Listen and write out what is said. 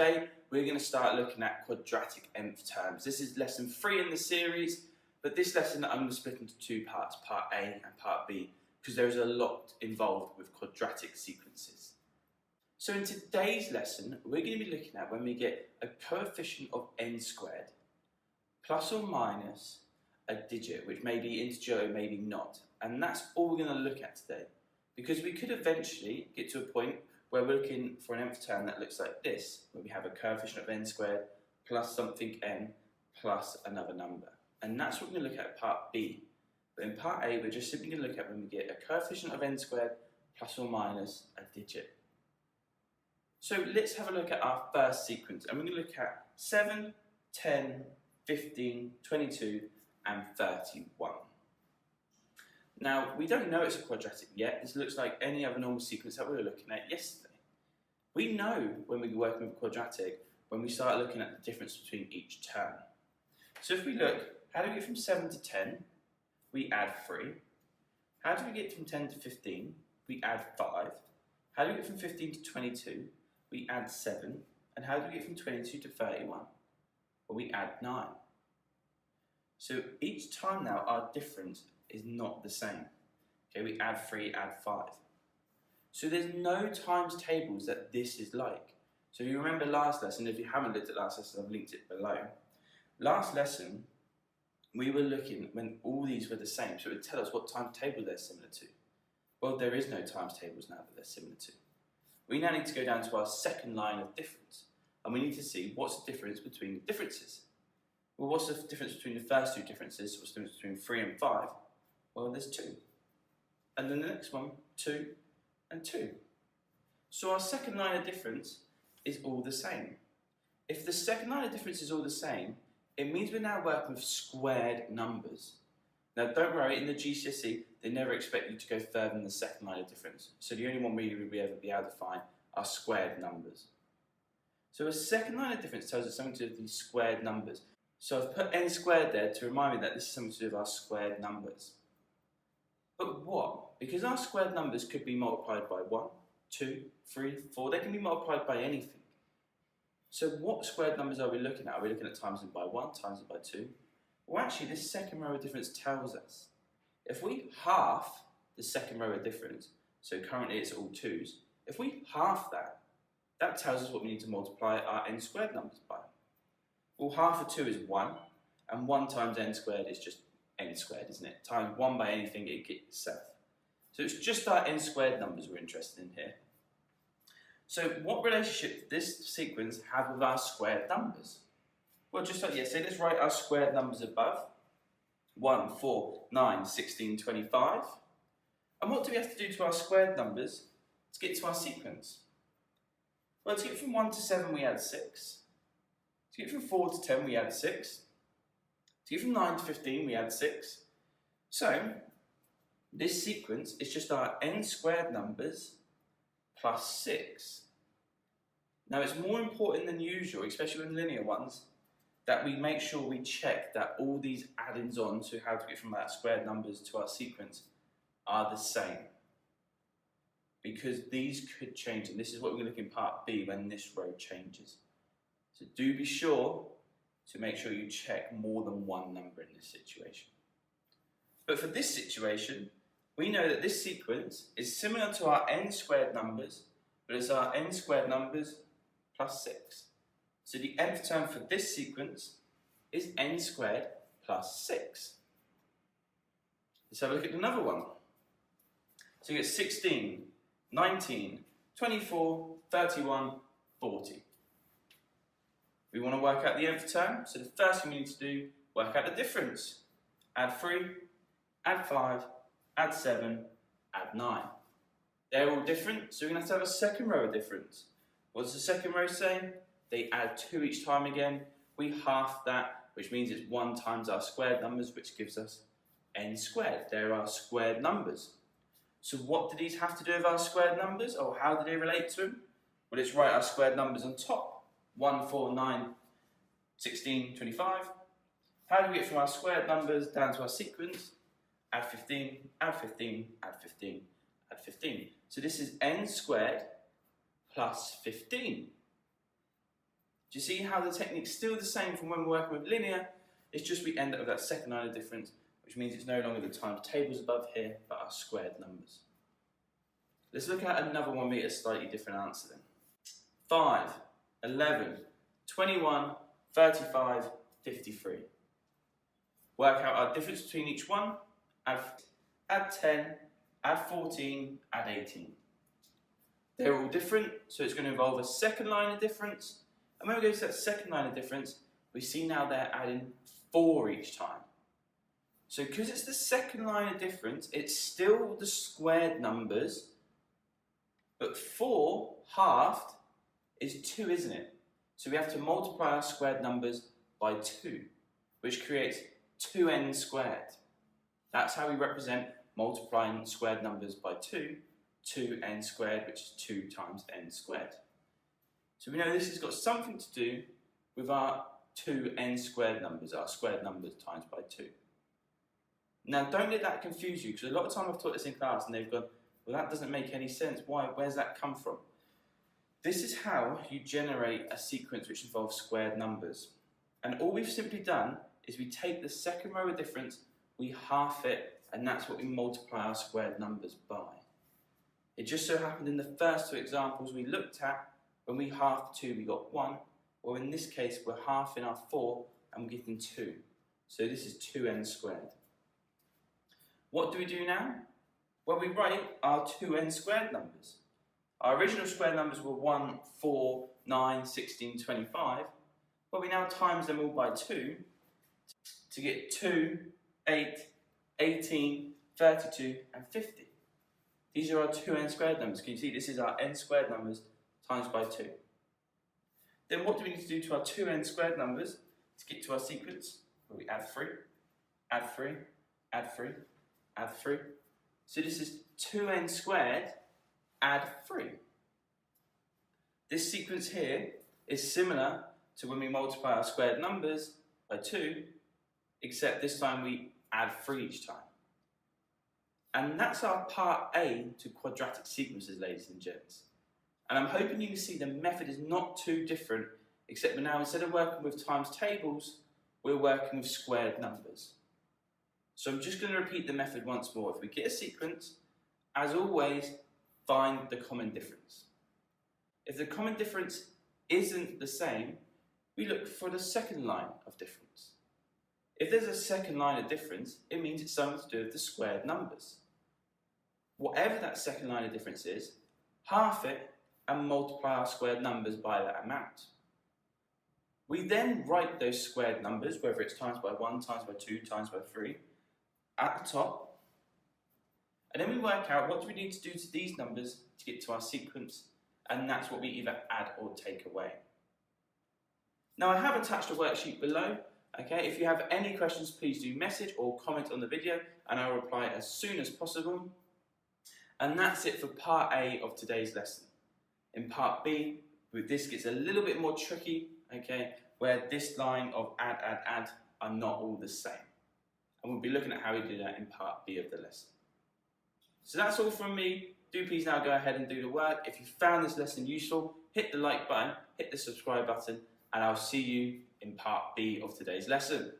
today we're going to start looking at quadratic nth terms. This is lesson 3 in the series, but this lesson I'm going to split into two parts, part A and part B, because there is a lot involved with quadratic sequences. So in today's lesson, we're going to be looking at when we get a coefficient of n squared, plus or minus a digit, which may be integer or maybe not. And that's all we're going to look at today, because we could eventually get to a point where we're looking for an nth term that looks like this, where we have a coefficient of n squared plus something n plus another number. And that's what we're going to look at part B. But in part A, we're just simply going to look at when we get a coefficient of n squared plus or minus a digit. So let's have a look at our first sequence, and we're going to look at 7, 10, 15, 22, and 31. Now, we don't know it's a quadratic yet. This looks like any other normal sequence that we were looking at yesterday. We know when we're working with quadratic, when we start looking at the difference between each term. So if we look, how do we get from 7 to 10? We add 3. How do we get from 10 to 15? We add 5. How do we get from 15 to 22? We add 7. And how do we get from 22 to 31? Well, we add 9. So each time now, our difference is not the same. Okay, we add 3, add 5. So there's no times tables that this is like. So if you remember last lesson, if you haven't looked at last lesson, I've linked it below. Last lesson, we were looking when all these were the same, so it would tell us what times table they're similar to. Well, there is no times tables now that they're similar to. We now need to go down to our second line of difference, and we need to see what's the difference between the differences. Well, what's the difference between the first two differences? What's the difference between 3 and 5? Well, there's 2. And then the next one, 2 and 2. So our second line of difference is all the same. If the second line of difference is all the same, it means we're now working with squared numbers. Now don't worry, in the GCSE, they never expect you to go further than the second line of difference. So the only one we will ever be able to find are squared numbers. So a second line of difference tells us something to do with these squared numbers. So I've put n squared there to remind me that this is something to do with our squared numbers. But what? Because our squared numbers could be multiplied by 1, 2, 3, 4. They can be multiplied by anything. So what squared numbers are we looking at? Are we looking at times them by 1, times them by 2? Well, actually, this second row of difference tells us. If we half the second row of difference, so currently it's all 2's, if we half that, that tells us what we need to multiply our n squared numbers by. Well, half of 2 is 1, and 1 times n squared is just n squared, isn't it? Times 1 by anything, it gets itself. So it's just our n squared numbers we're interested in here. So what relationship does this sequence have with our squared numbers? Well, just like yesterday, let's write our squared numbers above. 1, 4, 9, 16, 25. And what do we have to do to our squared numbers to get to our sequence? Well, to get from 1 to 7, we add 6. To get from 4 to 10, we add 6. To get from 9 to 15, we add 6. So, this sequence is just our n squared numbers plus 6. Now, it's more important than usual, especially with linear ones, that we make sure we check that all these add-ins on to how to get from our squared numbers to our sequence are the same. Because these could change, and this is what we're going to look in part B when this row changes. So do be sure to make sure you check more than one number in this situation. But for this situation, we know that this sequence is similar to our n squared numbers, but it's our n squared numbers plus 6. So the nth term for this sequence is n squared plus 6. Let's have a look at another one. So you get 16, 19, 24, 31, 40. We want to work out the nth term, so the first thing we need to do, work out the difference. Add 3, add 5, add 7, add 9. They're all different, so we're going to have a second row of difference. What does the second row say? They add 2 each time again. We half that, which means it's 1 times our squared numbers, which gives us n squared. They're our squared numbers. So what do these have to do with our squared numbers, or how do they relate to them? Well, let's write our squared numbers on top. 1, 4, 9, 16, 25. How do we get from our squared numbers down to our sequence? Add 15, add 15, add 15, add 15. So this is n squared plus 15. Do you see how the technique's still the same from when we're working with linear? It's just we end up with that second line of difference, which means it's no longer the times tables above here, but our squared numbers. Let's look at another one, meet a slightly different answer then. 5, 11, 21, 35, 53. Work out our difference between each one, add 10, add 14, add 18. They're all different, so it's going to involve a second line of difference. And when we go to that second line of difference, we see now they're adding 4 each time. So because it's the second line of difference, it's still the squared numbers, but 4 halved is 2, isn't it? So we have to multiply our squared numbers by 2, which creates 2n squared. That's how we represent multiplying squared numbers by 2, 2n squared, which is 2 times n squared. So we know this has got something to do with our 2n squared numbers, our squared numbers times by 2. Now don't let that confuse you, because a lot of time I've taught this in class and they've gone, well, that doesn't make any sense. Why? Where's that come from? This is how you generate a sequence which involves squared numbers. And all we've simply done is we take the second row of difference, we half it, and that's what we multiply our squared numbers by. It just so happened in the first 2 examples we looked at, when we halved 2 we got 1, or in this case we're halving our 4 and we're getting 2. So this is 2n squared. What do we do now? Well, we write our 2n squared numbers. Our original square numbers were 1, 4, 9, 16, 25. Well, we now times them all by 2 to get 2, 8, 18, 32 and 50. These are our 2n squared numbers. Can you see this is our n squared numbers times by 2. Then what do we need to do to our 2n squared numbers to get to our sequence? Well, we add 3, add 3, add 3, add 3. So this is 2n squared, add 3. This sequence here is similar to when we multiply our squared numbers by 2, except this time we add 3 each time. And that's our part A to quadratic sequences, ladies and gents. And I'm hoping you can see the method is not too different, except now instead of working with times tables, we're working with squared numbers. So I'm just going to repeat the method once more. If we get a sequence, as always, find the common difference. If the common difference isn't the same, we look for the second line of difference. If there's a second line of difference, it means it's something to do with the squared numbers. Whatever that second line of difference is, half it and multiply our squared numbers by that amount. We then write those squared numbers, whether it's times by 1, times by 2, times by 3, at the top, and then we work out what do we need to do to these numbers to get to our sequence, and that's what we either add or take away. Now I have attached a worksheet below. Okay, if you have any questions, please do message or comment on the video and I'll reply as soon as possible. And that's it for part A of today's lesson. In part B, this gets a little bit more tricky, okay, where this line of add are not all the same. And we'll be looking at how we do that in part B of the lesson. So that's all from me. Do please now go ahead and do the work. If you found this lesson useful, hit the like button, hit the subscribe button, and I'll see you in part B of today's lesson.